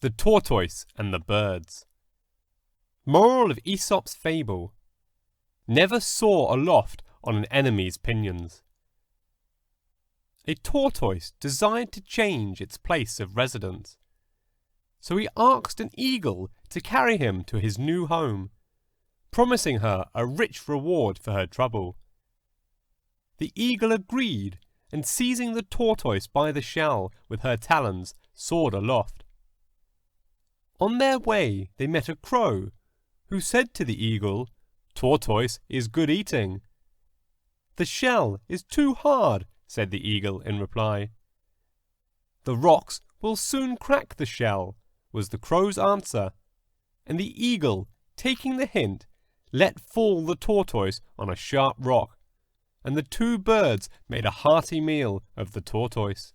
The Tortoise and the Birds. Moral of Aesop's fable: never soar aloft on an enemy's pinions. A tortoise desired to change its place of residence, so he asked an eagle to carry him to his new home, promising her a rich reward for her trouble. The eagle agreed, and seizing the tortoise by the shell with her talons, soared aloft. On their way they met a crow, who said to the eagle, "Tortoise is good eating." "The shell is too hard," said the eagle in reply. "The rocks will soon crack the shell," was the crow's answer, and the eagle, taking the hint, let fall the tortoise on a sharp rock, and the two birds made a hearty meal of the tortoise.